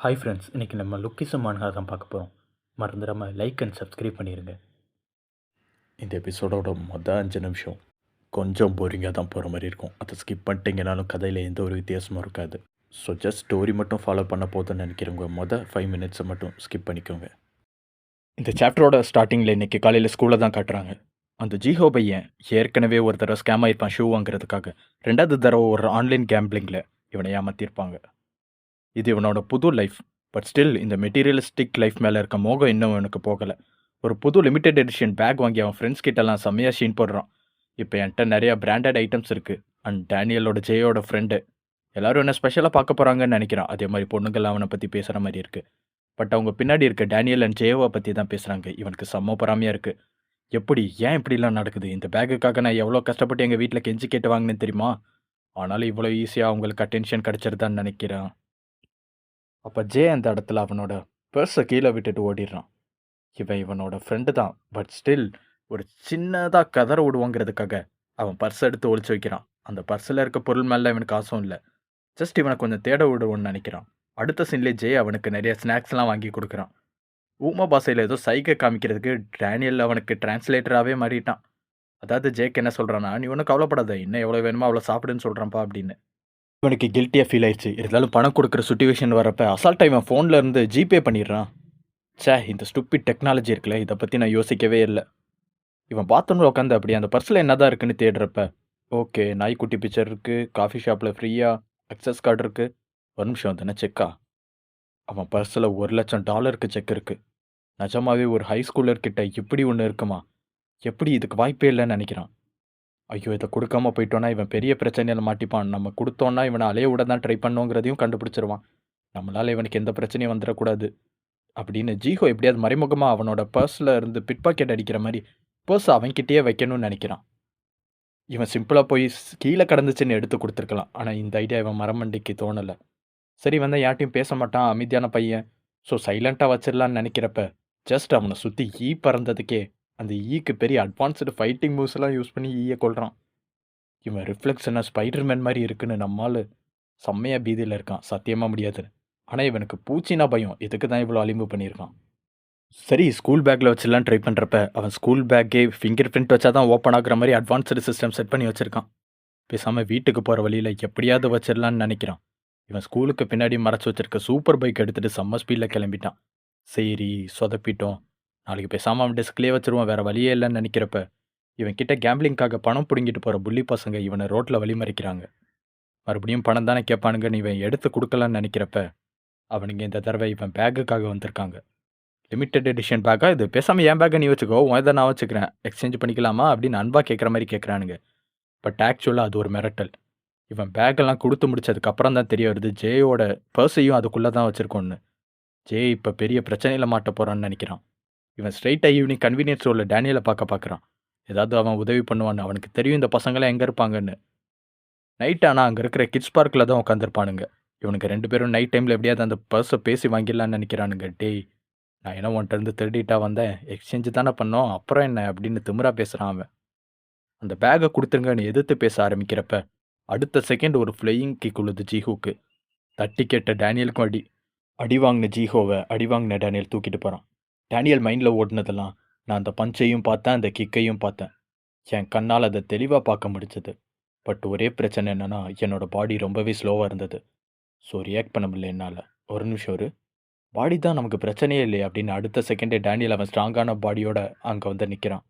Hi friends, இன்றைக்கி நம்ம லுக்கிசம் மான்ஹா தான் பார்க்க போகிறோம். மறந்துடாமல் லைக் அண்ட் சப்ஸ்கிரைப் பண்ணிடுங்க. இந்த எபிசோடோட மொதல் 5 நிமிஷம் கொஞ்சம் போரிங்காக தான் போகிற மாதிரி இருக்கும். அதை ஸ்கிப் பண்ணிட்டீங்கனாலும் கதையில் எந்த ஒரு வித்தியாசமும் இருக்காது. ஸோ ஜஸ்ட் ஸ்டோரி மட்டும் ஃபாலோ பண்ண போதும்னு நினைக்கிறவங்க மொதல் 5 மினிட்ஸை மட்டும் ஸ்கிப் பண்ணிக்கோங்க. இந்த சாப்டரோட ஸ்டார்டிங்கில் இன்றைக்கி காலையில் ஸ்கூலில் தான் காட்டுறாங்க. அந்த ஜீஹோ பையன் ஏற்கனவே ஒரு தடவை ஸ்கேம் ஆகிருப்பான் ஷூ வாங்குறதுக்காக. 2வது தடவை ஒரு ஆன்லைன் கேம்பிளிங்கில் இவனை ஏமாற்றிருப்பாங்க. இது இவனோட புது லைஃப். பட் ஸ்டில் இந்த மெட்டீரியலிஸ்டிக் லைஃப் மேலே இருக்க மோகம் இன்னும் அவனுக்கு போகலை. ஒரு புது லிமிடெட் எடிஷன் பேக் வாங்கி அவன் ஃப்ரெண்ட்ஸ் கிட்டலாம் செம்மையாக ஷீன் போடுறான். இப்போ என்கிட்ட நிறையா பிராண்டட் ஐட்டம்ஸ் இருக்குது. அண்ட் டேனியலோட ஜேயோட ஃப்ரெண்டு எல்லோரும் என்ன ஸ்பெஷலாக பார்க்க போகிறாங்கன்னு நினைக்கிறான். அதே மாதிரி பொண்ணுங்கள்லாம் அவனை பற்றி பேசுகிற மாதிரி இருக்குது. பட் அவங்க பின்னாடி இருக்க டேனியல் அண்ட் ஜேயோவை பற்றி தான் பேசுகிறாங்க. இவனுக்கு செம்ம பொறாமையாக இருக்குது. எப்படி ஏன் இப்படிலாம் நடக்குது? இந்த பேக்குக்காக நான் எவ்வளோ கஷ்டப்பட்டு எங்கள் வீட்டில் கெஞ்சி கேட்டு வாங்கினேன்னு தெரியுமா? ஆனாலும் இவ்வளோ ஈஸியாக அவங்களுக்கு அட்டென்ஷன் கிடச்சிருதான்னு நினைக்கிறான். அப்போ ஜே அந்த இடத்துல அவனோட பர்ஸை கீழே விட்டுட்டு ஓடிடுறான். இவனோட ஃப்ரெண்டு தான். பட் ஸ்டில் ஒரு சின்னதாக கதற விடுவோங்கிறதுக்காக அவன் பர்ஸ் எடுத்து ஒழிச்சு வைக்கிறான். அந்த பர்ஸில் இருக்க பொருள் மேலே இவனுக்கு ஆசம் இல்லை. ஜஸ்ட் இவனை கொஞ்சம் தேட விடுவோன்னு நினைக்கிறான். அடுத்த சீன்லேயே ஜே அவனுக்கு நிறைய ஸ்நாக்ஸ்லாம் வாங்கி கொடுக்குறான். ஊமா பாஷையில் ஏதோ சைகை காமிக்கிறதுக்கு டேனியல் அவனுக்கு டிரான்ஸ்லேட்டராகவே மாறிட்டான். அதாவது ஜேக்கு என்ன சொல்கிறான்னா, நீ ஒன்றும் கவலைப்படாத, இன்னும் எவ்வளோ வேணுமோ அவ்வளோ சாப்பிடுன்னு சொல்கிறான்ப்பா அப்படின்னு. இவனுக்கு கில்ட்டியாக ஃபீல் ஆயிடுச்சு. இருந்தாலும் பணம் கொடுக்குற சுச்சுவேஷன் வரப்போ அசால்ட்டாக இவன் ஃபோனில் இருந்து ஜிபே பண்ணிடுறான். இந்த ஸ்டூப்பிட் டெக்னாலஜி இருக்குல்ல, இதை பற்றி நான் யோசிக்கவே இல்லை. இவன் பார்த்தோன்னு உட்காந்து அப்படி அந்த பர்ஸில் என்ன தான் இருக்குன்னு தேடுறப்ப, ஓகே நாய்க்குட்டி பிக்சர் இருக்குது, காஃபி ஷாப்பில் ஃப்ரீயாக அக்சஸ் கார்டு இருக்குது. ஒரு நிமிஷம் தானே செக்கா? அவன் பர்ஸில் $1,00,000 செக் இருக்குது. நிஜமாவே ஒரு ஹை ஸ்கூலர்கிட்ட இப்படி ஒன்று இருக்குமா? எப்படி இதுக்கு வாய்ப்பே இல்லைன்னு நினைக்கிறான். ஐயோ, இதை கொடுக்காம போயிட்டோன்னா இவன் பெரிய பிரச்சனையில் மாட்டிப்பான். நம்ம கொடுத்தோன்னா இவனை அலைய விட தான் ட்ரை பண்ணோங்கிறதையும் கண்டுபிடிச்சிருவான். நம்மளால் இவனுக்கு எந்த பிரச்சனையும் வந்துடக்கூடாது அப்படின்னு ஜீஹோ எப்படியாவது மறைமுகமாக அவனோட பர்ஸில் இருந்து பிட் பாக்கெட் அடிக்கிற மாதிரி பர்ஸ் அவன்கிட்டயே வைக்கணும்னு நினைக்கிறான். இவன் சிம்பிளாக போய் கீழே கடந்துச்சுன்னு எடுத்து கொடுத்துருக்கலாம். ஆனால் இந்த ஐடியா இவன் மரமண்டிக்கு தோணலை. சரி, வந்தால் யார்ட்டையும் பேச மாட்டான், அமைதியான பையன். ஸோ சைலண்ட்டாக வச்சிடலான்னு நினைக்கிறப்ப ஜஸ்ட் அவனை சுற்றி ஈ பறந்ததுக்கே அந்த ஈக்கு பெரிய அட்வான்ஸ்டு ஃபைட்டிங் மூவ்ஸ்லாம் யூஸ் பண்ணி ஈயை கொள்கிறான். இவன் ரிஃப்ளெக்ஷனாக ஸ்பைடர்மேன் மாதிரி இருக்குன்னு நம்மால் செம்மையாக பீதியில் இருக்கான். சத்தியமாக முடியாது. ஆனால் இவனுக்கு பூச்சினா பயம். இதுக்கு தான் இவ்வளோ அலிம்பு பண்ணியிருக்கான். சரி, ஸ்கூல் பேக்கில் வச்சிடலாம் ட்ரை பண்ணுறப்ப அவன் ஸ்கூல் பேக்கே ஃபிங்கர் பிரிண்ட் வச்சா தான் ஓப்பன் ஆகுற மாதிரி அட்வான்ஸ்டு சிஸ்டம் செட் பண்ணி வச்சுருக்கான். பேசாமல் வீட்டுக்கு போகிற வழியில் எப்படியாவது வச்சிடலான்னு நினைக்கிறான். இவன் ஸ்கூலுக்கு பின்னாடி மறைச்சி வச்சிருக்க சூப்பர் பைக் எடுத்துகிட்டு செம்ம ஸ்பீடில் கிளம்பிட்டான். சரி, சொதப்பிட்டோம், நாளைக்கு பேசாமல் அவன் டெஸ்க்லேயே வச்சுருவான், வேறு வழியே இல்லைன்னு நினைக்கிறப்ப இவன் கிட்ட கேம்பிளிங்காக பணம் பிடுங்கிட்டு போகிற புள்ளி பசங்க இவனை ரோட்டில் வழிமறிக்கிறாங்க. மறுபடியும் பணம் தானே கேட்பானுங்கன்னு இவன் எடுத்து கொடுக்கலான்னு நினைக்கிறப்ப அவனுங்க இந்த தடவை இவன் பேக்குக்காக வந்திருக்காங்க. லிமிட்டெட் எடிஷன் பேக்காக இது, பேசாமல் என் பேக்கை நீ வச்சுக்கோ, உன் நான் வச்சுக்கிறேன், எக்ஸ்சேஞ்ச் பண்ணிக்கலாமா அப்படின்னு அன்பாக கேட்குற மாதிரி கேட்குறானுங்க. பட் ஆக்சுவலாக அது ஒரு மிரட்டல். இவன் பேக்கெல்லாம் கொடுத்து முடிச்சதுக்கப்புறம் தான் தெரிய வருது ஜேயோட பர்ஸையும் அதுக்குள்ளே தான் வச்சுருக்கோன்னு. ஜே இப்போ பெரிய பிரச்சனையில் மாட்ட போகிறான்னு நினைக்கிறான். இவன் ஸ்ட்ரைட்டாக ஈவினிங் கன்வீனியன்ஸ் ஸ்டோரில் டேனியலை பார்க்குறான். ஏதாவது அவன் உதவி பண்ணுவான்னு அவனுக்கு தெரியும் இந்த பசங்களாம் எங்கே இருப்பாங்கன்னு. நைட் ஆனால் அங்கே இருக்கிற கிட்ஸ் பார்க்கில் தான் உட்காந்துருப்பானுங்க. இவனுக்கு 2 பேரும் நைட் டைமில் எப்படியாவது அந்த பர்ஸை பேசி வாங்கிடலான்னு நினைக்கிறானுங்க. டேய், நான் என்ன உன்கிட்ட திருடிட்டா வந்தேன், எக்ஸ்சேஞ்சு தானே பண்ணோம், அப்புறம் என்ன அப்படின்னு திமிரா பேசுகிறான் அவன். அந்த பேக்கை கொடுத்துருங்கன்னு எதிர்த்து பேச ஆரம்பிக்கிறப்ப அடுத்த செகண்ட் ஒரு ஃப்ளையிங் கிக் உள்ளது ஜீஹோக்கு. தட்டி கேட்ட டேனியலுக்கும் அடி வாங்கின ஜீஹோவை அடி வாங்கின டேனியல் தூக்கிட்டு போகிறான். டேனியல் மைண்டில் ஓடினதெல்லாம் நான் அந்த பஞ்சையும் பார்த்தேன், அந்த கிக்கையும் பார்த்தேன். என் கண்ணால் அதை தெளிவாக பார்க்க முடிஞ்சது. பட் ஒரே பிரச்சனை என்னென்னா என்னோடய பாடி ரொம்பவே ஸ்லோவாக இருந்தது. ஸோ ரியாக்ட் பண்ண முடியல என்னால். ஒரு நிமிஷம் பாடி தான் நமக்கு பிரச்சனையே இல்லையே அப்படின்னு அடுத்த செகண்டே டேனியல் அவன் ஸ்ட்ராங்கான பாடியோட அங்கே வந்து நிற்கிறான்.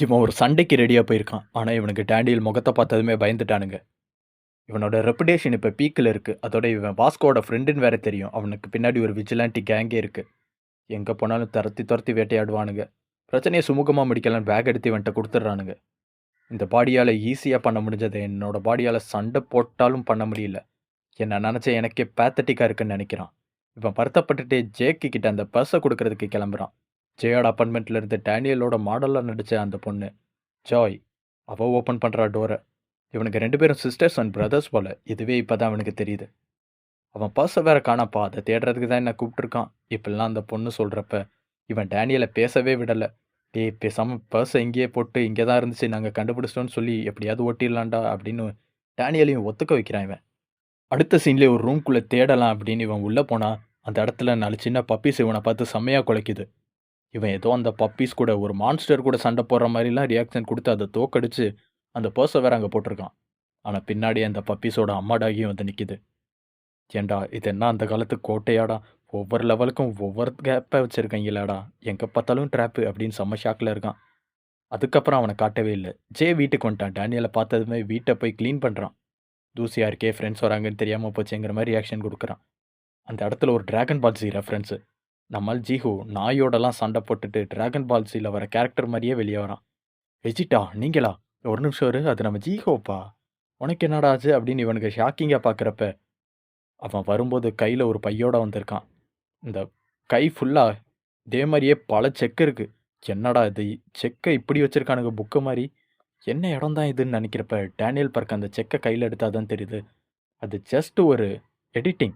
இவன் ஒரு சண்டைக்கு ரெடியாக போயிருக்கான். ஆனால் இவனுக்கு டேனியல் முகத்தை பார்த்ததுமே பயந்துட்டானுங்க. இவனோட ரெப்புடேஷன் இப்போ பீக்கில் இருக்குது. அதோட இவன் வாஸ்கோட ஃப்ரெண்டுன்னு வேறு தெரியும். அவனுக்கு பின்னாடி ஒரு விஜிலாண்டி கேங்கே இருக்குது. எங்கே போனாலும் துரத்தி வேட்டையாடுவானுங்க. பிரச்சனையை சுமூகமாக முடிக்கலான்னு பேக் எடுத்து இவன்ட்ட கொடுத்துட்றானுங்க. இந்த பாடியால் ஈஸியாக பண்ண முடிஞ்சதை என்னோட பாடியால் சண்டை போட்டாலும் பண்ண முடியல. என்ன நினச்ச எனக்கே பேத்தட்டிக்காக இருக்குன்னு நினைக்கிறான். இவன் வருத்தப்பட்டுட்டே ஜேக்கு கிட்ட அந்த பர்ஸை கொடுக்கறதுக்கு கிளம்புறான். ஜேயோட அப்பார்ட்மெண்ட்டில் இருந்து டேனியலோட மாடலாக நடித்த அந்த பொண்ணு ஜாய், அவள் ஓப்பன் பண்ணுறா டோரை. இவனுக்கு 2 பேரும் சிஸ்டர்ஸ் அண்ட் பிரதர்ஸ் போல். இதுவே இப்போ தான் அவனுக்கு தெரியுது. அவன் பர்ஸை வேற காணப்பா, அதை தேடுறதுக்கு தான் என்ன கூப்பிட்ருக்கான் இப்படிலாம் அந்த பொண்ணு சொல்கிறப்ப இவன் டேனியலை பேசவே விடலை. பேசாமல் பர்ஸை இங்கேயே போட்டு இங்கே தான் இருந்துச்சு, நாங்கள் கண்டுபிடிச்சிட்டோன்னு சொல்லி எப்படியாவது ஓட்டிடலாண்டா அப்படின்னு டேனியலையும் ஒத்துக்க வைக்கிறான் இவன். அடுத்த சீன்லேயே ஒரு ரூம்குள்ளே தேடலாம் அப்படின்னு இவன் உள்ளே போனால் அந்த இடத்துல 4 சின்ன பப்பீஸ் இவனை பார்த்து செம்மையாக குலைக்குது. இவன் ஏதோ அந்த பப்பீஸ் கூட ஒரு மான்ஸ்டர் கூட சண்டை போடுற மாதிரிலாம் ரியாக்ஷன் கொடுத்து அதை தோக்கடிச்சு அந்த பர்ஸை வேற அங்கே போட்டிருக்கான். ஆனால் பின்னாடி அந்த பப்பீஸோட அம்மா டாகியும் வந்து நிற்கிது. ஏன்டா இது என்ன அந்த காலத்து கோட்டையாடா, ஒவ்வொரு லெவலுக்கும் ஒவ்வொரு கேப்பை வச்சுருக்கீங்களாடா, எங்கே பார்த்தாலும் ட்ராப்பு அப்படின்னு செம்ம ஷாக்கில் இருக்கான். அதுக்கப்புறம் அவனை காட்டவே இல்லை. ஜே வீட்டுக்கு வந்துட்டான். டேனியலை பார்த்ததுமே வீட்டை போய் க்ளீன் பண்ணுறான். தூசியாக இருக்கே, ஃப்ரெண்ட்ஸ் வராங்கன்னு தெரியாமல் போச்சுங்கிற மாதிரி ரியாக்ஷன் கொடுக்குறான். அந்த இடத்துல ஒரு டிராகன் பால் ஜி ரெஃபரன்ஸு. நம்மால் ஜீஹோ நாயோடலாம் சண்டை போட்டுட்டு டிராகன் பால் ஜியில் வர கேரக்டர் மாதிரியே வெளியே வரான். வெஜிட்டா நீங்களா? ஒரு நிமிஷம் இரு, அது நம்ம ஜீஹோப்பா, உனக்கு என்னடா ஆச்சு அப்படின்னு இவனுக்கு ஷாக்கிங்காக பார்க்குறப்ப அவன் வரும்போது கையில் ஒரு பையோட வந்திருக்கான். இந்த கை ஃபுல்லாக இதே மாதிரியே பல செக் இருக்குது. என்னடா இது, செக்கை இப்படி வச்சுருக்கானுங்க புக்கு மாதிரி, என்ன இடம் தான் இதுன்னு நினைக்கிறப்ப டேனியல் பார்க்க அந்த செக்கை கையில் எடுத்தால் தான் தெரியுது அது ஜஸ்ட் ஒரு எடிட்டிங்.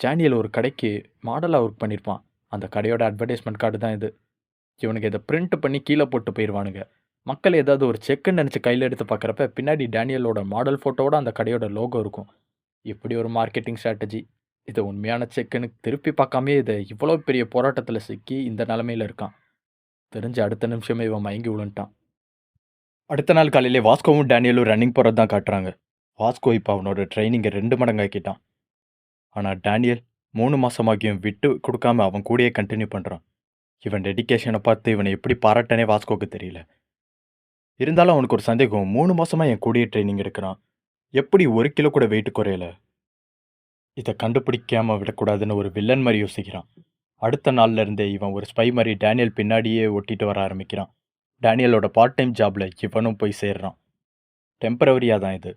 டேனியல் ஒரு கடைக்கு மாடலாக ஒர்க் பண்ணியிருப்பான். அந்த கடையோட அட்வர்டைஸ்மெண்ட் கார்டு தான் இது. இவனுக்கு இதை பிரிண்ட் பண்ணி கீழே போட்டு போயிடுவானுங்க. மக்கள் ஏதாவது ஒரு செக்குன்னு நினச்சி கையில் எடுத்து பார்க்குறப்ப பின்னாடி டேனியலோட மாடல் ஃபோட்டோவோட அந்த கடையோட லோகோ இருக்கும். இப்படி ஒரு மார்க்கெட்டிங் ஸ்ட்ராட்டஜி. இதை உண்மையான செக்குன்னு திருப்பி பார்க்காமே இதை இவ்வளோ பெரிய போராட்டத்தில் சிக்கி இந்த நிலமையில் இருக்கான். தெரிஞ்சு அடுத்த நிமிஷமே இவன் மயங்கி விழுந்துட்டான். அடுத்த நாள் காலையிலே வாஸ்கோவும் டேனியலும் ரன்னிங் போகிறது தான் காட்டுறாங்க. வாஸ்கோ இப்போ அவனோட ட்ரைனிங்கை 2 மடங்காக்கிட்டான். ஆனால் டேனியல் 3 மாதமாகியும் விட்டு கொடுக்காம அவன் கூடயே கண்டினியூ பண்ணுறான். இவன் டெடிக்கேஷனை பார்த்து இவனை எப்படி பாராட்டனே வாஸ்கோவுக்கு தெரியல. இருந்தாலும் அவனுக்கு ஒரு சந்தேகம், 3 மாதமாக என் கூடயே ட்ரைனிங் எடுக்கிறான், எப்படி 1 கிலோ கூட வெயிட் குறையல? இதை கண்டுபிடிக்காமல் விடக்கூடாதுன்னு ஒரு வில்லன் மாதிரி யோசிக்கிறான். அடுத்த நாள்ல இருந்தே இவன் ஒரு ஸ்பை மாதிரி டேனியல் பின்னாடியே ஒட்டிட்டு வர ஆரம்பிக்கிறான். டேனியலோட பார்ட் டைம் ஜாபில் இவனும் போய் சேர்றான். டெம்பரவரியாக தான் இது.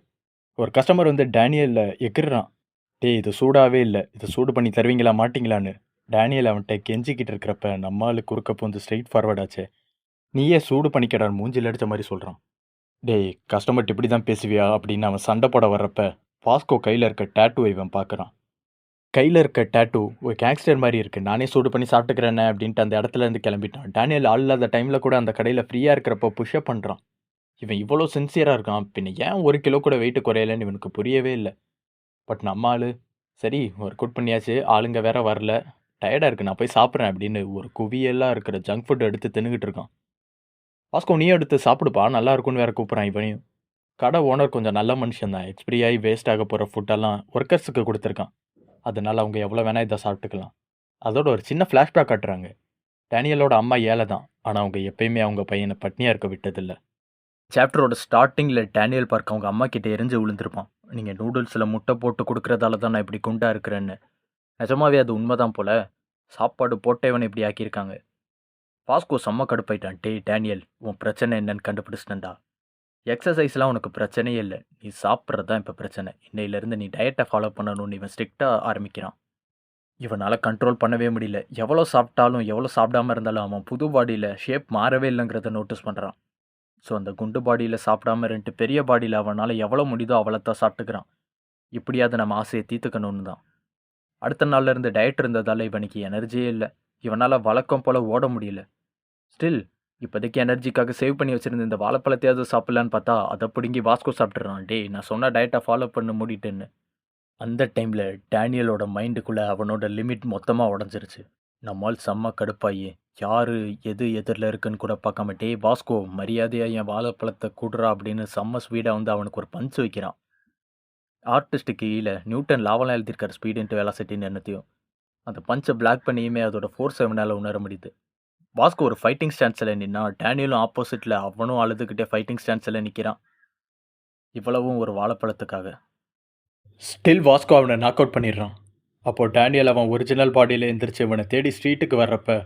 ஒரு கஸ்டமர் வந்து டேனியலில் எகிர்றான். டேய் இது சூடாகவே இல்லை, இதை சூடு பண்ணி தருவீங்களா மாட்டிங்களான்னு. டேனியல் அவன்கிட்ட கெஞ்சிக்கிட்டு இருக்கிறப்ப நம்மால் குறுக்க வந்து ஸ்ட்ரெயிட் ஃபார்வர்டாச்சே, நீயே சூடு பண்ணிக்கடான்னு மூஞ்சில் அடித்த மாதிரி சொல்கிறான். டேய் கஸ்டமர்கிட்ட இப்படி தான் பேசுவியா அப்படின்னு அவன் சண்டை போட வர்றப்ப வாஸ்கோ கையில் இருக்க டேட்டூவை இவன் பார்க்குறான். கையில் இருக்க டேட்டூ ஒரு கேங்ஸ்டர் மாதிரி இருக்குது. நானே சூடு பண்ணி சாப்பிட்டுக்கிறேன்னு அப்படின்ட்டு அந்த இடத்துலேருந்து கிளம்பிட்டான். டேனியல் ஆள் இல்லாத டைமில் கூட அந்த கடையில் ஃப்ரீயாக இருக்கிறப்ப புஷ்அப் பண்ணுறான். இவன் இவ்வளோ சின்சியராக இருக்கான், பின்ன ஏன் 1 கிலோ கூட வெயிட்டு குறையலன்னு இவனுக்கு புரியவே இல்லை. பட் நம்ம ஆள் சரி ஒர்க் அவுட் பண்ணியாச்சு, ஆளுங்க வேற வரல, டயர்டாக இருக்குது, நான் போய் சாப்பிட்றேன் அப்படின்னு ஒரு குவியெல்லாம் இருக்கிற ஜங்க் ஃபுட் எடுத்து தின்னுக்கிட்டு இருக்கான். வாஸ்கோ நீயும் எடுத்து சாப்பிடுப்பா, நல்லா இருக்கும்னு வேற கூப்பிட்றான் இவனையும். கடை ஓனர் கொஞ்சம் நல்ல மனுஷன் தான். எக்ஸ்பிரி ஆகி வேஸ்ட் ஆக போகிற ஃபுட்டெல்லாம் ஒர்க்கர்ஸுக்கு கொடுத்துருக்கான். அதனால் அவங்க எவ்வளோ வேணால் இதை சாப்பிட்டுக்கலாம். அதோட ஒரு சின்ன ஃப்ளாஷ்பேக் காட்டுறாங்க. டேனியலோட அம்மா ஏழை தான், ஆனால் அவங்க எப்பயுமே அவங்க பையனை பட்னியாக இருக்க விட்டதில்லை. சாப்டரோட ஸ்டார்டிங்கில் டேனியல் பார்க்க அவங்க அம்மா கிட்டே எரிஞ்சு விழுந்திருப்பான். நீங்கள் நூடுல்ஸில் முட்டை போட்டு கொடுக்குறதால தான் நான் இப்படி குண்டாக இருக்கிறேன்னு. நிஜமாவே அது உண்மைதான் போல. சாப்பாடு போட்டவனை இப்படி ஆக்கியிருக்காங்க. வாஸ்கோ செம்ம கடுப்பாயிட்டான். டேய் டேனியல், உன் பிரச்சனை என்னன்னு கண்டுபிடிச்சிட்டேன்டா. எக்ஸசைஸ்லாம் உனக்கு பிரச்சனையே இல்லை, நீ சாப்பிட்றது தான் இப்போ பிரச்சனை. இன்னையிலேருந்து நீ டயட்டை ஃபாலோ பண்ணணும்னு இவன் ஸ்ட்ரிக்டாக ஆரம்பிக்கிறான். இவனால் கண்ட்ரோல் பண்ணவே முடியல. எவ்வளோ சாப்பிட்டாலும் எவ்வளோ சாப்பிடாம இருந்தாலும் அவன் புது பாடியில் ஷேப் மாறவே இல்லைங்கிறத நோட்டீஸ் பண்ணுறான். ஸோ அந்த குண்டு பாடியில் சாப்பிடாம 2 பெரிய பாடியில் அவனால் எவ்வளோ முடியுதோ அவ்வளோத்தான் சாப்பிட்டுக்கிறான். இப்படியாவது நம்ம ஆசையை தீர்த்துக்கணும்னு தான். அடுத்த நாள்லேருந்து டயட் இருந்ததால் இவனுக்கு எனர்ஜியே இல்லை. இவனால் வழக்கம் போல் ஓட முடியல. ஸ்டில் இப்போதைக்கு எனர்ஜிக்காக சேவ் பண்ணி வச்சுருந்த இந்த வாழைப்பழத்தையாவது சாப்பிட்லான்னு பார்த்தா அதை பிடுங்கி வாஸ்கோ சாப்பிட்றான். டே நான் சொன்ன டயட்டை ஃபாலோ பண்ண முடிட்டுன்னு. அந்த டைமில் டேனியலோட மைண்டுக்குள்ளே அவனோட லிமிட் மொத்தமாக உடஞ்சிருச்சு. நம்மால் செம்ம கடுப்பாயி யார் எது எதிரில் இருக்குன்னு கூட பார்க்காம டே வாஸ்கோ மரியாதையாக என் வாழைப்பழத்தை கூடுறா அப்படின்னு செம்ம ஸ்பீடாக வந்து அவனுக்கு ஒரு பஞ்ச் வைக்கிறான். ஆர்டிஸ்ட்டுக்கு கீழே நியூட்டன் லாவெல்லாம் எழுதியிருக்காரு ஸ்பீட் இன்ட்டு வெலாசிட்டின்னு என்னத்தையும். அந்த பஞ்சை பிளாக் பண்ணியுமே அதோட ஃபோர்ஸ் அவனால் உணர முடியுது. வாஸ்கோ ஒரு ஃபைட்டிங் ஸ்டான்ஸில் நின்னா டேனியலும் ஆப்போசிட்டில் அவனும் அழுதுகிட்டே ஃபைட்டிங் ஸ்டான்ஸில் நிற்கிறான். இவ்வளவும் ஒரு வாழைப்பழத்துக்காக. ஸ்டில் வாஸ்கோ அவனை நாக் அவுட் பண்ணிடுறான். அப்போது டேனியல் அவன் ஒரிஜினல் பாடியில் எந்திரிச்சு இவனை தேடி ஸ்ட்ரீட்டுக்கு வர்றப்ப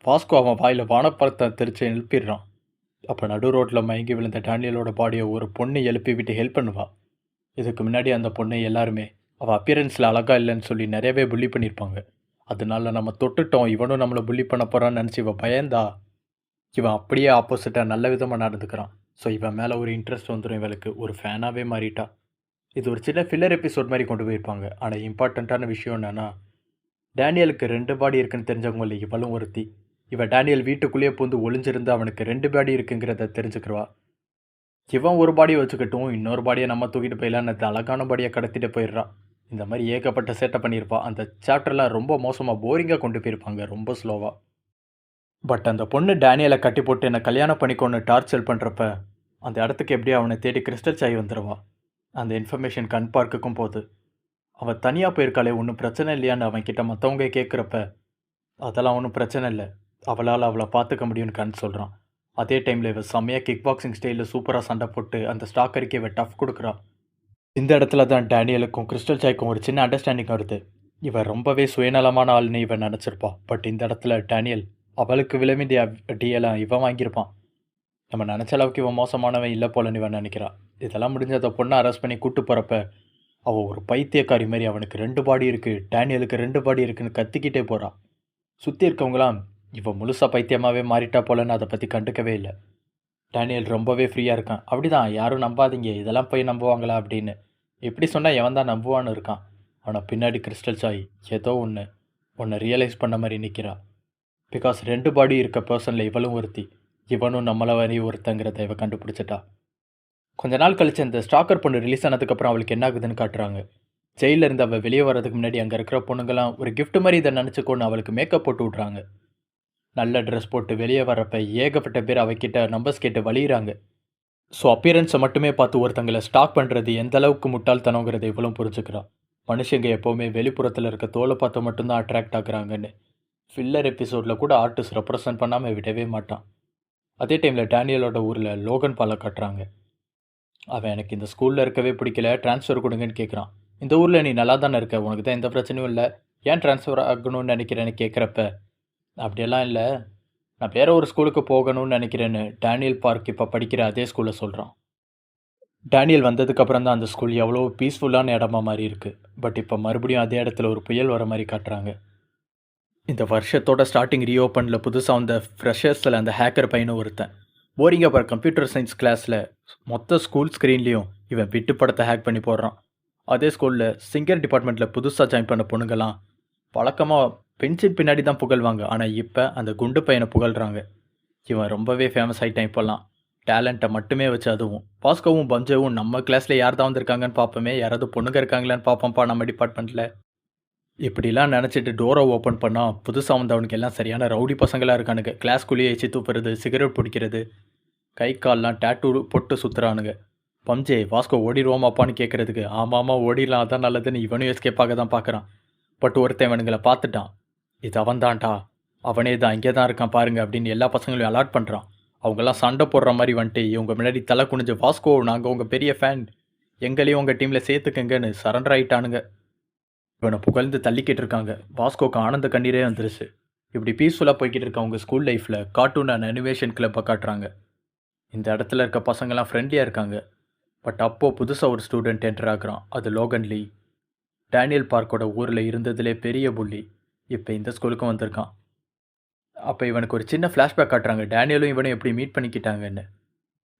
வாஸ்கோ அவன் வாயில் வானப்பழத்தை தெரிச்சு எழுப்பிடுறான். அப்போ நடு ரோட்டில் மயங்கி விழுந்த டேனியலோட பாடியை ஒரு பொண்ணு எழுப்பி விட்டு ஹெல்ப் பண்ணுவாள். இதுக்கு முன்னாடி அந்த பொண்ணை எல்லாருமே அவள் அப்பியரன்ஸில் அழகாக இல்லைன்னு சொல்லி நிறையவே புள்ளி பண்ணியிருப்பாங்க. அதனால நம்ம தொட்டுட்டோம், இவனும் நம்மளை புள்ளி பண்ண போகிறான்னு நினச்சி இவன் பயந்தா இவன் அப்படியே ஆப்போசிட்டாக நல்ல விதமாக நடந்துக்கிறான். ஸோ இவன் மேலே ஒரு இன்ட்ரெஸ்ட் வந்துடும், இவளுக்கு ஒரு ஃபேனாகவே மாறிட்டா. இது ஒரு சின்ன ஃபில்லர் எபிசோட் மாதிரி கொண்டு போயிருப்பாங்க. ஆனால் இம்பார்ட்டண்ட்டான விஷயம் என்னென்னா டேனியலுக்கு 2 பாடி இருக்குன்னு தெரிஞ்சவங்கள இவளும் ஒருத்தி. இவன் டேனியல் வீட்டுக்குள்ளேயே பூந்து ஒளிஞ்சிருந்து அவனுக்கு 2 பாடி இருக்குங்கிறத தெரிஞ்சுக்கிறவா. இவன் ஒரு பாடியை வச்சுக்கட்டும், இன்னொரு பாடியை நம்ம தூக்கிட்டு போயிடலான்னு அழகான பாடியை கடத்திட்டு போயிடுறான். இந்த மாதிரி ஏகப்பட்ட சேட்டை பண்ணியிருப்பா. அந்த சாப்டர்லாம் ரொம்ப மோசமாக போரிங்காக கொண்டு போயிருப்பாங்க, ரொம்ப ஸ்லோவாக. பட் அந்த பொண்ணு டேனியலை கட்டி போட்டு என்னை கல்யாணம் பண்ணிக்கொண்டு டார்ச்சர் பண்ணுறப்ப அந்த இடத்துக்கு எப்படியும் அவனை தேடி கிறிஸ்டல் சாய் வந்துடுவா. அந்த இன்ஃபர்மேஷன் கண் பார்க்குக்கும் போது அவன் தனியாக போயிருக்காளே ஒன்றும் பிரச்சனை இல்லையான்னு அவன் கிட்ட மற்றவங்க கேட்குறப்ப அதெல்லாம் ஒன்றும் பிரச்சனை இல்லை, அவளால் அவளை பார்த்துக்க முடியும்னு கண் சொல்கிறான். அதே டைமில் இவன் செம்மையாக கிக் பாக்ஸிங் ஸ்டைலில் சூப்பராக சண்டை போட்டு அந்த ஸ்டாக்கருக்கு இவன் டஃப் கொடுக்குறா. இந்த இடத்துல தான் டேனியலுக்கும் கிறிஸ்டல் சாய்க்கும் ஒரு சின்ன அண்டர்ஸ்டாண்டிங் வருது. இவன் ரொம்பவே சுயநலமான ஆள்னு இவன் நினச்சிருப்பா. பட் இந்த இடத்துல டேனியல் அவளுக்கு விலைமிந்திய டீயெல்லாம் இவன் வாங்கியிருப்பான். நம்ம நினச்ச அளவுக்கு இவன் மோசமானவன் இல்லை போலன்னு இவன் நினைக்கிறான். இதெல்லாம் முடிஞ்ச அந்த பொண்ணை அரெஸ்ட் பண்ணி கூட்டு போகிறப்ப அவள் ஒரு பைத்தியக்காரி மாதிரி அவனுக்கு 2 பாடி இருக்குது, டேனியலுக்கு 2 பாடி இருக்குன்னு கத்திக்கிட்டே போகிறான். சுற்றி இருக்கவங்களாம் இவன் முழுசாக பைத்தியமாகவே மாறிட்டா போலன்னு அதை பற்றி கண்டுக்கவே இல்லை. டேனியல் ரொம்பவே ஃப்ரீயாக இருக்கான். அப்படி தான், யாரும் நம்பாதீங்க, இதெல்லாம் போய் நம்புவாங்களா அப்படின்னு. எப்படி சொன்னால் எவன் தான் நம்புவான்னு இருக்கான். ஆனால் பின்னாடி கிறிஸ்டல் சாய் ஏதோ ஒன்று ரியலைஸ் பண்ண மாதிரி நிற்கிறான். பிகாஸ் 2 பாடி இருக்க பர்சனில் இவளும் ஒருத்தி, இவனும் நம்மளை வரி ஒருத்தங்கிறத இவ கண்டுபிடிச்சிட்டா. கொஞ்ச நாள் கழிச்சு அந்த ஸ்டாக்கர் பொண்ணு ரிலீஸ் ஆனதுக்கப்புறம் அவளுக்கு என்ன ஆகுதுன்னு காட்டுறாங்க. ஜெயிலில் இருந்து அவள் வெளியே வர்றதுக்கு முன்னாடி அங்கே இருக்கிற பொண்ணுங்களாம் ஒரு கிஃப்ட் மாதிரி இதை நினச்சிக்கொண்டு அவளுக்கு மேக்கப் போட்டு விட்றாங்க. நல்ல ட்ரெஸ் போட்டு வெளியே வர்றப்ப ஏகப்பட்ட பேர் அவகிட்ட நம்பர்ஸ் கேட்டு வழியிறாங்க. ஸோ அப்பியரன்ஸை மட்டுமே பார்த்து ஒருத்தங்களை ஸ்டாக் பண்ணுறது எந்த அளவுக்கு முட்டாள்தனங்கிறத இவ்வளோ புரிஞ்சுக்கிறான். மனுஷங்க எப்போவுமே வெளிப்புறத்தில் இருக்க தோலை பார்த்து மட்டும்தான் அட்ராக்ட் ஆகுறாங்கன்னு ஃபில்லர் எபிசோடில் கூட ஆர்டிஸ்ட் ரெப்ரசன்ட் பண்ணாமல் விடவே மாட்டான். அதே டைமில் டேனியலோட ஊரில் லோகன் பாலை காட்டுறாங்க. அவன் எனக்கு இந்த ஸ்கூலில் இருக்கவே பிடிக்கல, ட்ரான்ஸ்ஃபர் கொடுங்கன்னு கேட்குறான். இந்த ஊரில் நீ நல்லா தானே இருக்க, உனக்கு தான் எந்த பிரச்சனையும் இல்லை, ஏன் ட்ரான்ஸ்ஃபர் ஆகணும்னு நினைக்கிறேன்னு கேட்குறப்ப அப்படியெல்லாம் இல்லை, நான் வேற ஒரு ஸ்கூலுக்கு போகணும்னு நினைக்கிறேன்னு டேனியல் பார்க் இப்போ படிக்கிற அதே ஸ்கூலில் சொல்கிறான். டேனியல் வந்ததுக்கப்புறம் தான் அந்த ஸ்கூல் எவ்வளோ பீஸ்ஃபுல்லான இடமா மாதிரி இருக்குது. பட் இப்போ மறுபடியும் அதே இடத்துல ஒரு புயல் வர மாதிரி காட்டுறாங்க. இந்த வருஷத்தோட ஸ்டார்டிங் ரீஓப்பனில் புதுசாக வந்த ஃப்ரெஷர்ஸில் அந்த ஹேக்கர் பையனும் ஒருத்தன். போரிங்காக போகிற கம்ப்யூட்டர் சயின்ஸ் கிளாஸில் மொத்த ஸ்கூல் ஸ்க்ரீன்லேயும் இவன் விட்டு படத்தை ஹேக் பண்ணி போடுறான். அதே ஸ்கூலில் சிங்கர் டிபார்ட்மெண்ட்டில் புதுசாக ஜாயின் பண்ண பொண்ணுங்கள்லாம் வழக்கமாக பென்சின் பின்னாடி தான் புகழ்வாங்க. ஆனால் இப்போ அந்த குண்டு பையனை புகழ்கிறாங்க. இவன் ரொம்பவே ஃபேமஸ் ஆகிட்டான் இப்போல்லாம். டேலண்ட்டை மட்டுமே வச்சு, அதுவும் பாஸ்கோவும் பஞ்சவும் நம்ம கிளாஸில் யார் தான் வந்திருக்காங்கன்னு பார்ப்போமே, யாராவது பொண்ணுங்க இருக்காங்களான்னு பார்ப்போம்ப்பா நம்ம டிபார்ட்மெண்ட்டில். இப்படிலாம் நினச்சிட்டு டோரை ஓப்பன் பண்ணால் புதுசாக வந்தவனுக்கு எல்லாம் சரியான ரவுடி பசங்களாக இருக்கானுங்க. கிளாஸ்குள்ளேயே எச்சி தூப்புறது, சிகரெட் பிடிக்கிறது, கை கால்லாம் டேட்டூ போட்டு சுற்றுறானுங்க. பம்ஜே, வாஸ்கோ ஓடிடுவோமாப்பான்னு கேட்குறதுக்கு ஆமாம் ஓடிடலாம், அதான் நல்லதுன்னு இவனும் எஸ்கேப்பாக தான் பார்க்குறான். பட் ஒருத்தன் இவனுங்களை பார்த்துட்டான். இது அவன் தான்டா, அவனே தான், இங்கே தான் இருக்கான் பாருங்க அப்படின்னு எல்லா பசங்களையும் அலாட் பண்ணுறான். அவங்கெல்லாம் சண்டை போடுற மாதிரி வந்துட்டு இவங்க முன்னாடி தலை குனிஞ்சு, வாஸ்கோ நாங்கள் உங்கள் பெரிய ஃபேன், எங்களையும் உங்கள் டீமில் சேர்த்துக்கங்கன்னு சரண்டர் ஆகிட்டானுங்க. இவனை புகழ்ந்து தள்ளிக்கிட்டு இருக்காங்க. வாஸ்கோக்கு ஆனந்த கண்ணீரே வந்துருச்சு. இப்படி பீஸ்ஃபுல்லாக போய்கிட்டு இருக்க அவங்க ஸ்கூல் லைஃப்பில் கார்ட்டூன் அண்ட் அனிமேஷன் கிளப்பை காட்டுறாங்க. இந்த இடத்துல இருக்க பசங்கள்லாம் ஃப்ரெண்ட்லியாக இருக்காங்க. பட் அப்போது புதுசாக ஒரு ஸ்டூடெண்ட் என்டர் ஆகுறான். அது லோகன் லீ. டேனியல் பார்க்கோட ஊரில் இருந்ததுலே பெரிய புள்ளி. இப்போ இந்த ஸ்கூலுக்கும் வந்திருக்கான். அப்போ இவனுக்கு ஒரு சின்ன ஃப்ளாஷ்பேக் காட்டுறாங்க. டேனியலும் இவனும் எப்படி மீட் பண்ணிக்கிட்டாங்கன்னு.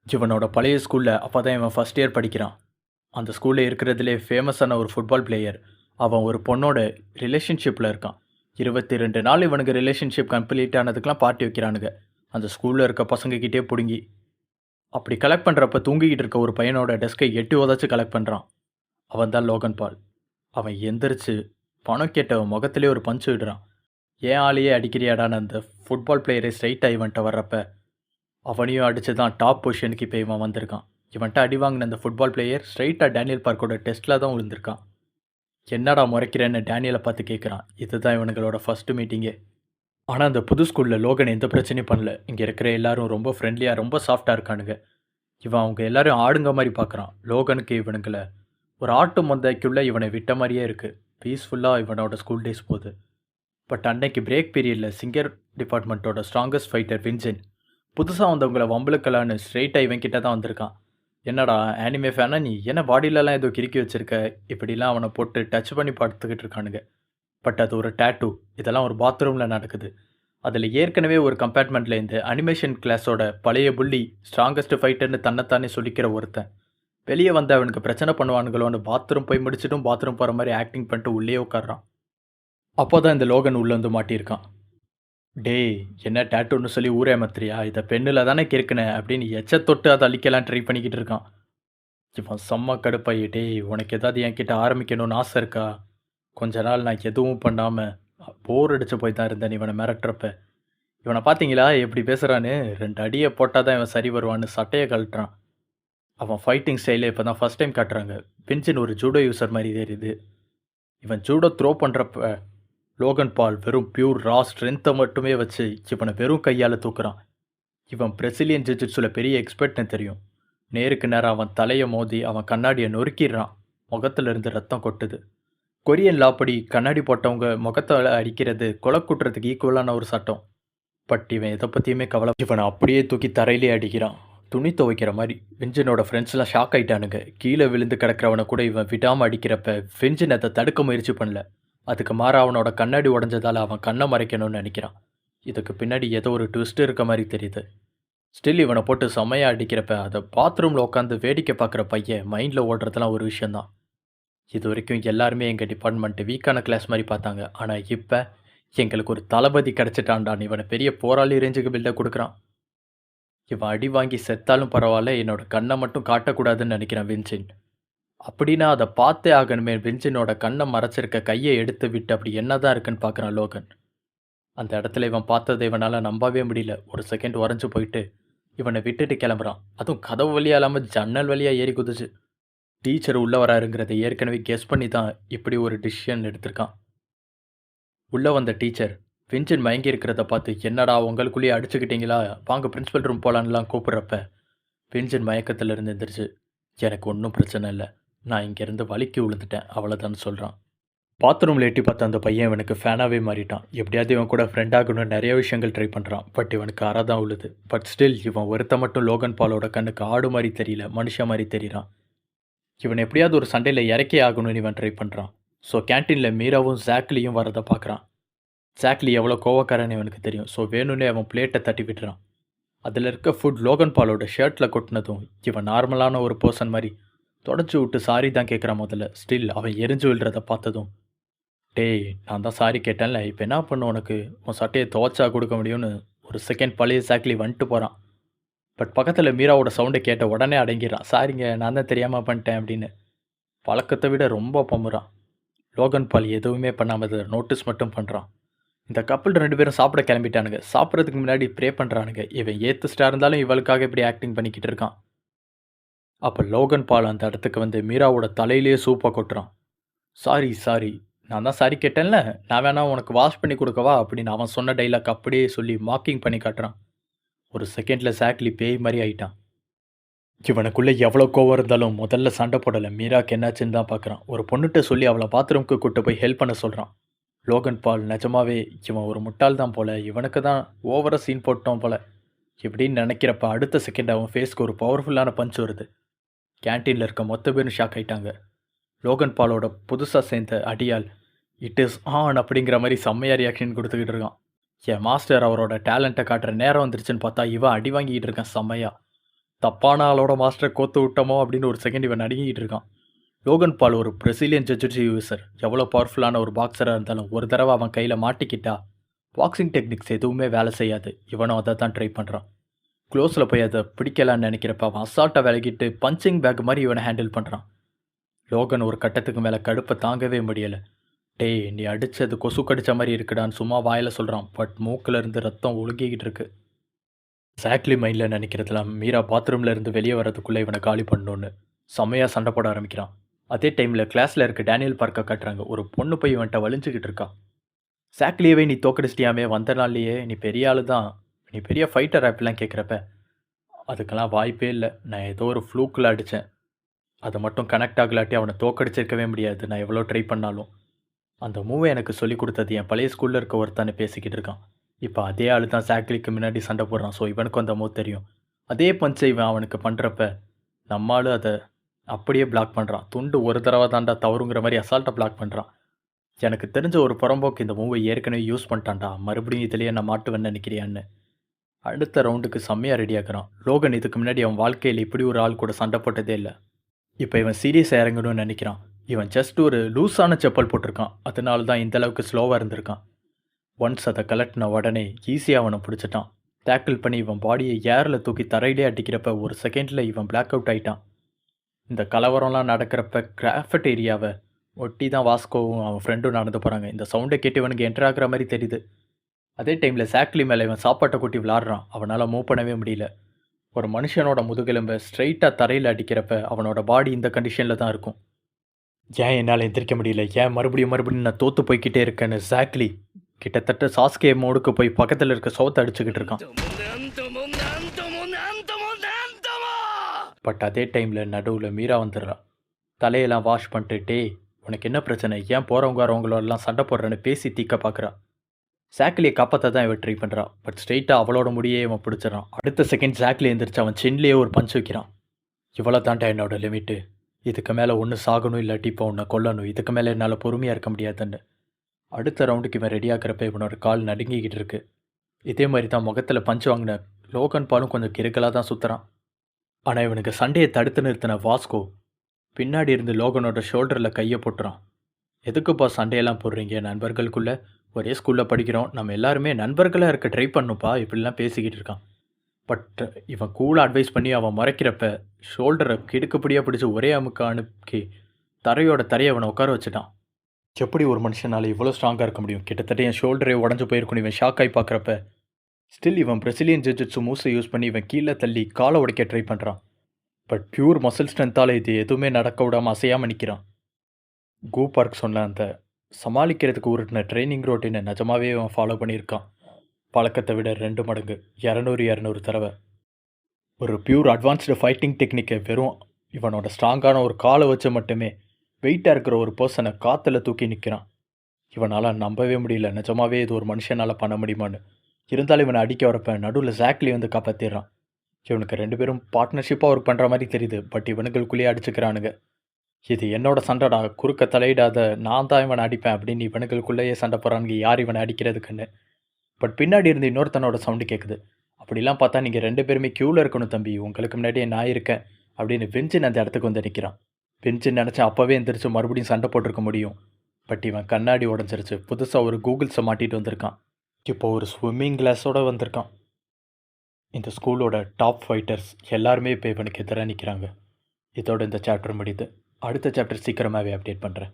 இவனோட பழைய ஸ்கூலில் அப்போ தான் இவன் ஃபஸ்ட் இயர் படிக்கிறான். அந்த ஸ்கூலில் இருக்கிறதுலே ஃபேமஸான ஒரு ஃபுட்பால் பிளேயர். அவன் ஒரு பொண்ணோட ரிலேஷன்ஷிப்பில் இருக்கான். 22 நாள் இவனுக்கு ரிலேஷன்ஷிப் கம்ப்ளீட் ஆனதுக்கெலாம் பார்ட்டி வைக்கிறானுங்க. அந்த ஸ்கூலில் இருக்க பசங்கக்கிட்டே பிடுங்கி. அப்படி கலெக்ட் பண்ணுறப்ப தூங்கிக்கிட்டு இருக்க ஒரு பையனோட டெஸ்கை எட்டி உதச்சி கலெக்ட் பண்ணுறான். அவன் தான் லோகன் பால். அவன் எந்திரிச்சு பணம் கேட்டவன் முகத்திலே ஒரு பஞ்சு விடுறான். ஏன் ஆளையே அடிக்கிறியாடான்னு அந்த ஃபுட்பால் பிளேயரை ஸ்ட்ரைட்டாக இவன்ட்ட வர்றப்ப அவனையும் அடித்து தான் டாப் பொசிஷனுக்கு இப்போ இவன் வந்திருக்கான். இவன்ட்ட அடி வாங்கின அந்த ஃபுட்பால் பிளேயர் ஸ்ட்ரைட்டாக டேனியல் பார்க்கோட டெஸ்ட்டில் தான் விழுந்திருக்கான். என்னடா முறைக்கிறேன்னு டேனியலை பார்த்து கேட்குறான். இதுதான் இவனுங்களோட ஃபஸ்ட்டு மீட்டிங்கே. ஆனால் அந்த புது ஸ்கூலில் லோகன் எந்த பிரச்சனையும் பண்ணல. இங்கே இருக்கிற எல்லாரும் ரொம்ப ஃப்ரெண்ட்லியாக ரொம்ப சாஃப்டாக இருக்கானுங்க. இவன் அவங்க எல்லாரும் ஆடுங்க மாதிரி பார்க்குறான். லோகனுக்கு இவனுங்களை ஒரு ஆட்டு மந்தைக்குள்ளே இவனை விட்ட மாதிரியே இருக்குது. பீஸ்ஃபுல்லாக இவனோட ஸ்கூல் டேஸ் போகுது. பட் அன்னைக்கு பிரேக் பீரியடில் சிங்கர் டிபார்ட்மெண்ட்டோட ஸ்ட்ராங்கஸ்ட் ஃபைட்டர் வின்சென்ட் புதுசாக வந்தவங்களை வம்பளுக்கலான்னு ஸ்ட்ரெயிட்டாக இவன் கிட்ட தான் வந்திருக்கான். என்னடா ஆனிமே ஃபேனா நீ, என்ன பாடியிலலாம் ஏதோ கிறுக்கி வச்சுருக்க, இப்படிலாம் அவனை போட்டு டச் பண்ணி பார்த்துக்கிட்டு இருக்கானுங்க. பட் அது ஒரு டேட்டூ. இதெல்லாம் ஒரு பாத்ரூமில் நடக்குது. அதில் ஏற்கனவே ஒரு கம்பார்ட்மெண்ட்டில் இந்த அனிமேஷன் கிளாஸோட பழைய புள்ளி ஸ்ட்ராங்கஸ்ட் ஃபைட்டர்னு தன்னைத்தானே சொல்லிக்கிற ஒருத்தன் வெளியே வந்து அவனுக்கு பிரச்சனை பண்ணுவானுங்களோன்னு பாத்ரூம் போய் முடிச்சிட்டும் பாத்ரூம் போகிற மாதிரி ஆக்டிங் பண்ணிட்டு உள்ளே உட்காடுறான். அப்போ தான் இந்த லோகன் உள்ளே வந்து மாட்டியிருக்கான். டேய், என்ன டேட்டூன்னு சொல்லி ஊரே மத்திரியா, இதை பெண்ணில் தானே கிறுக்குனேன் அப்படின்னு எச்ச தொட்டு அதை அழிக்கலாம் ட்ரை பண்ணிக்கிட்டு இருக்கான். இவன் செம்ம கடுப்பாயி, "டேய் உனக்கு ஏதாவது என்கிட்ட ஆரம்பிக்கணும்னு ஆசை இருக்கா? கொஞ்ச நாள் நான் எதுவும் பண்ணாம போர் அடிச்சு போய் தான் இருந்தேன் இவன மிரட்டுறப்ப. இவன பார்த்தீங்களா எப்படி பேசுறான்னு? 2 அடிய போட்டா தான் இவன் சரி வருவான்னு சட்டைய கழட்டுறான்." அவன் ஃபைட்டிங் ஸ்டைலே இப்ப தான் ஃபர்ஸ்ட் டைம் காட்டுறாங்க. பென்ஜின் ஒரு ஜூடோ யூசர் மாரி தெரியுது. இவன் ஜூடோ த்ரோ பண்றப்ப லோகன் பால் வெறும் பியூர் ரா ஸ்ட்ரென்த்தை மட்டுமே வச்சு இவனை வெறும் கையால் தூக்குறான். இவன் பிரசிலியன் ஜிஜிட்ஸுல பெரிய எக்ஸ்பர்ட்னு தெரியும். நேருக்கு நேரம் அவன் தலையை மோதி அவன் கண்ணாடியை நொறுக்கிடுறான். முகத்துல இருந்து ரத்தம் கொட்டுது. கொரியன் லாப்படி கண்ணாடி போட்டவங்க முகத்தால் அடிக்கிறது கொலை குற்றத்துக்கு ஈக்குவலான ஒரு சட்டம். பட் இவன் எதை பற்றியுமே கவலை. இவனை அப்படியே தூக்கி தரையிலே அடிக்கிறான், துணி துவைக்கிற மாதிரி. வெஞ்சனோட ஃப்ரெண்ட்ஸ்லாம் ஷாக் ஆயிட்டானுங்க. கீழே விழுந்து கிடக்கிறவனை கூட இவன் விடாமல் அடிக்கிறப்ப வெஞ்சன் அதை தடுக்க முயற்சி பண்ணல. அதுக்கு மாற அவனோட கண்ணாடி உடஞ்சதால் அவன் கண்ணை மறைக்கணும்னு நினைக்கிறான். இதுக்கு பின்னாடி ஏதோ ஒரு ட்விஸ்ட் இருக்க மாதிரி தெரியுது. ஸ்டில் இவனை போட்டு செம்மையாக அடிக்கிறப்ப அதை பாத்ரூமில் உட்காந்து வேடிக்கை பார்க்குற பையன் மைண்டில் ஓடுறதுலாம் ஒரு விஷயந்தான். இது வரைக்கும் எல்லாருமே எங்கள் டிபார்ட்மெண்ட்டு வீக்கான கிளாஸ் மாதிரி பார்த்தாங்க. ஆனால் இப்போ எங்களுக்கு ஒரு தளபதி கிடச்சிட்டான்டான். இவனை பெரிய போராளி ரேஞ்சுக்கு பில்ட கொடுக்குறான். இவன் அடி வாங்கி செத்தாலும் பரவாயில்ல, என்னோட கண்ணை மட்டும் காட்டக்கூடாதுன்னு நினைக்கிறான் வின்சின். அப்படின்னா அதை பார்த்தே ஆகணுமே. வின்சினோட கண்ணை மறைச்சிருக்க கையை எடுத்து விட்டு அப்படி என்னதான் இருக்குன்னு பார்க்குறான் லோகன். அந்த இடத்துல இவன் பார்த்ததை இவனால் நம்பவே முடியல. ஒரு செகண்ட் உறைஞ்சு போயிட்டு இவனை விட்டுட்டு கிளம்புறான். அதுவும் கதவு வழியாக இல்லாமல் ஜன்னல் வழியாக ஏறி குதிச்சு. டீச்சர் உள்ளே வராருங்கிறத ஏற்கனவே கெஸ் பண்ணி தான் இப்படி ஒரு டிசிஷன் எடுத்திருக்கான். உள்ளே வந்த டீச்சர் வின்சென்ட் மயங்கி இருக்கிறத பார்த்து, என்னடா உங்களுக்குள்ளேயே அடிச்சுக்கிட்டீங்களா, வாங்க பிரின்ஸிபல் ரூம் போகலான்லாம் கூப்பிட்றப்ப வின்சென்ட் மயக்கத்தில் இருந்து எந்திரிச்சு, எனக்கு ஒன்றும் பிரச்சனை இல்லை, நான் இங்கேருந்து வலிக்கு விழுந்துட்டேன் அவ்வளோதான்னு சொல்கிறான். பாத்ரூமில் எட்டி பார்த்த அந்த பையன் இவனுக்கு ஃபேனாகவே மாறிட்டான். எப்படியாவது இவன் கூட ஃப்ரெண்ட் ஆகணும்னு நிறைய விஷயங்கள் ட்ரை பண்ணுறான். பட் இவனுக்கு அரை தான் உழுது. பட் ஸ்டில் இவன் ஒருத்த மட்டும் லோகன் பாலோட கண்ணுக்கு ஆடு மாதிரி தெரியல, மனுஷன் மாதிரி தெரிகிறான். இவன் எப்படியாவது ஒரு சண்டையில் இறக்கே ஆகணும்னு இவன் ட்ரை பண்ணுறான். ஸோ கேன்டீனில் மீராவும் ஜாக்லியும் வரதை பார்க்குறான். ஜாக்லி எவ்வளோ கோவக்காரன்னு இவனுக்கு தெரியும். ஸோ வேணும்னே அவன் பிளேட்டை தட்டி விட்டுறான். அதில் இருக்க ஃபுட் லோகன் பாலோட ஷர்ட்டில் கொட்டினதும் இவன் நார்மலான ஒரு பர்சன் மாதிரி தொடச்சி விட்டு சாரி தான் கேட்குறான் முதல்ல. ஸ்டில் அவன் எரிஞ்சு விழுறதை பார்த்ததும், டேய் நான் தான் சாரி கேட்டேன்ல, இப்போ என்ன பண்ண உனக்கு, உன் சட்டையை துவச்சா கொடுக்க முடியும்னு ஒரு செகண்ட் பழைய ஜாக்லி வந்துட்டு போகிறான். பட் பக்கத்தில் மீராவோட சவுண்டை கேட்ட உடனே அடங்கிடுறான். சாரிங்க நான் தான் தெரியாமல் பண்ணிட்டேன் அப்படின்னு பழக்கத்தை விட ரொம்ப பம்புறான். லோகன் பால் எதுவுமே பண்ணாமல் அதை நோட்டீஸ் மட்டும் பண்ணுறான். இந்த கப்பல் 2 பேரும் சாப்பிட கிளம்பிட்டானுங்க. சாப்பிட்றதுக்கு முன்னாடி ப்ரே பண்ணுறானுங்க. இவன் ஏத்துஸ்டாக இருந்தாலும் இவளுக்காக இப்படி ஆக்டிங் பண்ணிக்கிட்டு இருக்கான். அப்போ லோகன் பால் அந்த இடத்துக்கு வந்து மீராவோட தலையிலேயே சூப்பை கொட்டுறான். சாரி சாரி, நான் தான் சாரி கேட்டேன்ல, நான் வேணா உனக்கு வாஷ் பண்ணி கொடுக்கவா அப்படின்னு அவன் சொன்ன டைலாக் அப்படியே சொல்லி மார்க்கிங் பண்ணி காட்டுறான். ஒரு செகண்டில் ஜாக்லி பேய் மாதிரி ஆயிட்டான். இவனுக்குள்ளே எவ்வளோ கோவம் இருந்தாலும் முதல்ல சண்டை போடலை. மீராக்கு என்னாச்சுன்னு தான் பார்க்குறான். ஒரு பொண்ணுகிட்ட சொல்லி அவளை பாத்ரூம்க்கு கூட்டு போய் ஹெல்ப் பண்ண சொல்கிறான். லோகன் பால் நிஜமாவே இவன் ஒரு முட்டாள் தான் போல, இவனுக்கு தான் ஓவராக சீன் போட்டோம் போல இப்படின்னு நினைக்கிறப்ப அடுத்த செகண்ட் அவன் ஃபேஸ்க்கு ஒரு பவர்ஃபுல்லான பஞ்ச் வருது. கேன்டீனில் இருக்க மொத்த பேரும் ஷாக் ஆகிட்டாங்க. லோகன் பாலோட புதுசாக சேர்ந்த அடியால் இட் இஸ் ஆன் அப்படிங்கிற மாதிரி செம்மையாக ரியாக்ஷன் கொடுத்துக்கிட்டு இருக்கான். என் மாஸ்டர் அவரோட டேலண்ட்டை காட்டுற நேரம் வந்துருச்சுன்னு பார்த்தா இவன் அடி வாங்கிக்கிட்டு இருக்கான் செம்மையாக. தப்பான ஆளோட மாஸ்டரை கோத்து விட்டோமோ அப்படின்னு ஒரு செகண்ட் இவன் நடுங்கிட்டு இருக்கான். லோகன் பால் ஒரு பிரசிலியன் ஜிஜிட்சு யூசர். எவ்வளோ பவர்ஃபுல்லான ஒரு பாக்ஸராக இருந்தாலும் ஒரு தடவை அவன் கையில் மாட்டிக்கிட்டா பாக்ஸிங் டெக்னிக்ஸ் எதுவுமே வேலை செய்யாது. இவனும் அதை தான் ட்ரை பண்ணுறான். க்ளோஸில் போய் அதை பிடிக்கலான்னு நினைக்கிறப்ப அவன் அசால்ட்டாக விலகிட்டு பஞ்சிங் பேக் மாதிரி இவனை ஹேண்டில் பண்ணுறான். லோகன் ஒரு கட்டத்துக்கு மேலே கடுப்பை தாங்கவே முடியலை. டேய் நீ அடித்தது கொசு கடித்த மாதிரி இருக்குடான்னு சும்மா வாயில் சொல்கிறான். பட் மூக்கில் இருந்து ரத்தம் ஒழுகிக்கிட்டு இருக்கு. ஜாக்லி மைண்டில் நினைக்கிறதுலாம் மீரா பாத்ரூமில் இருந்து வெளியே வரதுக்குள்ளே இவனை காலி பண்ணணுன்னு செம்மையாக சண்டை போட ஆரம்பிக்கிறான். அதே டைமில் கிளாஸில் இருக்க டேனியல் பார்க்க காட்டுறாங்க. ஒரு பொண்ணு போய் இவன்ட்ட வலிஞ்சிக்கிட்டு இருக்கா. ஜாக்லியவே நீ தோக்கடிச்சிட்டியாமே, வந்த நாள்லையே நீ பெரிய ஆள் தான், நீ பெரிய ஃபைட்டர் அப்படிலாம் கேட்குறப்ப அதுக்கெல்லாம் வாய்ப்பே இல்லை, நான் ஏதோ ஒரு ஃப்ளூக்கில் அடித்தேன், அதை மட்டும் கனெக்ட் ஆகலாட்டி அவனை தோக்கடிச்சிருக்கவே முடியாது, நான் எவ்வளோ ட்ரை பண்ணாலும். அந்த மூவை எனக்கு சொல்லிக் கொடுத்தது என் பழைய ஸ்கூலில் இருக்க ஒருத்தானே பேசிக்கிட்டு இருக்கான். இப்போ அதே ஆள் தான் ஜாக்லிக்கு முன்னாடி சண்டை போடுறான். ஸோ இவனுக்கும் அந்த மூவ் தெரியும். அதே பஞ்சை இவன் அவனுக்கு பண்ணுறப்ப நம்மளும் அதை அப்படியே பிளாக் பண்ணுறான். துண்டு ஒரு தடவை தாண்டா தவறுங்கிற மாதிரி அசால்ட்டாக பிளாக் பண்ணுறான். எனக்கு தெரிஞ்ச ஒரு புறம்போக்கு இந்த மூவை ஏற்கனவே யூஸ் பண்ணிட்டான்டா, மறுபடியும் இதுலேயே நான் மாட்டுவேன்னு நினைக்கிறியான்னு அடுத்த ரவுண்டுக்கு செம்மையாக ரெடி ஆகிறான். லோகன் இதுக்கு முன்னாடி அவன் வாழ்க்கையில் இப்படி ஒரு ஆள் கூட சண்டை போட்டதே இல்லை. இப்போ இவன் சீரியஸாக இறங்கணும்னு நினைக்கிறான். இவன் ஜஸ்ட் ஒரு லூஸான செப்பல் போட்டிருக்கான், அதனால தான் இந்தளவுக்கு ஸ்லோவாக இருந்திருக்கான். ஒன்ஸ் அதை கலட்டின உடனே ஈஸியாக அவனை பிடிச்சிட்டான். டேக்கிள் பண்ணி இவன் பாடியை ஏரில் தூக்கி தரையிலே அடிக்கிறப்ப ஒரு செகண்டில் இவன் பிளாக் அவுட் ஆகிட்டான். இந்த கலவரம்லாம் நடக்கிறப்ப கிராஃபட் ஏரியாவை ஒட்டி தான் வாஸ்கோவும் அவன் ஃப்ரெண்டும் நடந்து போகிறாங்க. இந்த சவுண்டை கேட்டு இவனுக்கு என்டர் ஆகுற மாதிரி தெரியுது. அதே டைமில் சாக்லி மேலே இவன் சாப்பாட்டை கொட்டி விளாட்றான். அவனால் மூவ் பண்ணவே முடியல. ஒரு மனுஷனோட முதுகெலும்பை ஸ்ட்ரைட்டாக தரையில் அடிக்கிறப்ப அவனோட பாடி இந்த கண்டிஷனில் தான் இருக்கும். ஏன் என்னால் எந்திரிக்க முடியல, ஏன் மறுபடியும் நான் தோற்று போய்கிட்டே இருக்கேன்னு சாக்லி கிட்டத்தட்ட சாஸ்கே மோடுக்கு போய் பக்கத்தில் இருக்க சோத்தை அடிச்சுக்கிட்டு இருக்கான். பட் அதே டைமில் நடுவில் மீரா வந்துடுறான். தலையெல்லாம் வாஷ் பண்ணிட்டு, டே உனக்கு என்ன பிரச்சனை, ஏன் போகிறவங்க வரவங்களோடலாம் சண்டை போடுறேன்னு பேசி தீக்க பார்க்குறான். சாக்லியை காப்பாற்ற தான் இவன் ட்ரை பண்ணுறான். பட் ஸ்ட்ரெயிட்டாக அவளோட முடியே இவன் பிடிச்சிடறான். அடுத்த செகண்ட் சாக்லி எந்திரிச்சு அவன் சின்லேயே ஒரு பஞ்ச் வைக்கிறான். இவ்வளோ தாண்டா என்னோட லிமிட்டு, இதுக்கு மேலே ஒன்று சாகணும் இல்லாட்டி இப்போ உன்னை கொல்லணும், இதுக்கு மேலே என்னால் பொறுமையாக இருக்க முடியாதுன்னு. அடுத்த ரவுண்டுக்கு இவன் ரெடியாகிறப்ப இவனோட கால் நடுங்கிக்கிட்டு இருக்கு. இதே மாதிரி தான் முகத்தில் பஞ்ச் வாங்கின லோகன் பாலும் கொஞ்சம் கிறுக்கலாக தான் சுற்றுறான். ஆனால் இவனுக்கு சண்டையை தடுத்து நிறுத்தின வாஸ்கோ பின்னாடி இருந்து லோகனோட ஷோல்டரில் கையை போட்டுறான். எதுக்குப்பா சண்டையெல்லாம் போடுறீங்க, நண்பர்களுக்குள்ளே ஒரே ஸ்கூலில் படிக்கிறோம், நம்ம எல்லாருமே நண்பர்களாக இருக்க ட்ரை பண்ணுப்பா, இப்படிலாம் பேசிக்கிட்டு இருக்கான். பட் இவன் கூலாக அட்வைஸ் பண்ணி அவன் மறைக்கிறப்ப ஷோல்டரை கிடுக்குப்படியாக பிடிச்சி ஒரே அமுக்க அனுப்பி தரையோட தரையை அவனை உட்கார வச்சுட்டான். எப்படி ஒரு மனுஷனால் இவ்வளோ ஸ்ட்ராங்காக இருக்க முடியும், கிட்டத்தட்ட என் ஷோல்டரே உடஞ்சி போயிருக்கணும். இவன் ஷாக் ஆகி பார்க்குறப்ப ஸ்டில் இவன் பிரசிலியன் ஜிஜிட்ஸு மூஸை யூஸ் பண்ணி இவன் கீழே தள்ளி காலை உடைக்க ட்ரை பண்ணுறான். பட் பியூர் மசில் ஸ்ட்ரென்த்தால் இது எதுவுமே நடக்க விடாமல் அசையாமல் நிற்கிறான். கோ பார்க் சொன்ன அந்த சமாளிக்கிறதுக்கு உருட்டின ட்ரைனிங் ரோட்டினை நிஜமாகவே அவன் ஃபாலோ பண்ணியிருக்கான். பழக்கத்தை விட 2 மடங்கு, 200 தடவை. ஒரு பியூர் அட்வான்ஸ்டு ஃபைட்டிங் டெக்னிக்கை வெறும் இவனோட ஸ்ட்ராங்கான ஒரு காலை வச்சு மட்டுமே வெயிட்டாக இருக்கிற ஒரு பர்சனை காற்றுல தூக்கி நிற்கிறான். இவனால் நம்பவே முடியல, நிஜமாகவே இது ஒரு மனுஷனால் பண்ண முடியுமான்னு. இருந்தாலும் இவனை அடிக்க வரப்ப நடுவில் சாக்லி வந்து காப்பாற்றிடுறான். இவனுக்கு 2 பேரும் பார்ட்னர்ஷிப்பாக ஒர்க் பண்ணுற மாதிரி தெரியுது. பட் இவனுங்களுக்குள்ளேயே அடிச்சுக்கிறானுங்க. இது என்னோட சண்டைடா, குறுக்க தலையிடாத, நான் தான் இவனை அடிப்பேன் அப்படின்னு இவனுங்களுக்குள்ளேயே சண்டை போகிறானுங்க, யார் இவனை அடிக்கிறதுக்குன்னு. பட் பின்னாடி இருந்து இன்னொருத்தனோட சவுண்டு கேட்குது. அப்படிலாம் பார்த்தா நீங்கள் 2 பேருமே க்யூவில் இருக்கணும் தம்பி, உங்களுக்கு முன்னாடியே நான் இருக்கேன் அப்படின்னு பென்சின் அந்த இடத்துக்கு வந்து நிற்கிறான். பென்சின் நினச்சா அப்போவே எந்திரிச்சு மறுபடியும் சண்டை போட்டிருக்க முடியும். பட் இவன் கண்ணாடி உடஞ்சிருச்சு. புதுசாக ஒரு கூகுள்ஸை மாட்டிகிட்டு வந்திருக்கான். இப்போ ஒரு ஸ்விம்மிங் கிளாஸோடு வந்திருக்கான். இந்த ஸ்கூலோட டாப் ஃபைட்டர்ஸ் எல்லாருமே இப்போ இவனுக்கு எதிராக நிற்கிறாங்க. இதோட இந்த சாப்டர் முடியுது. அடுத்த சாப்டர் சீக்கிரமாகவே அப்டேட் பண்ணுறேன்.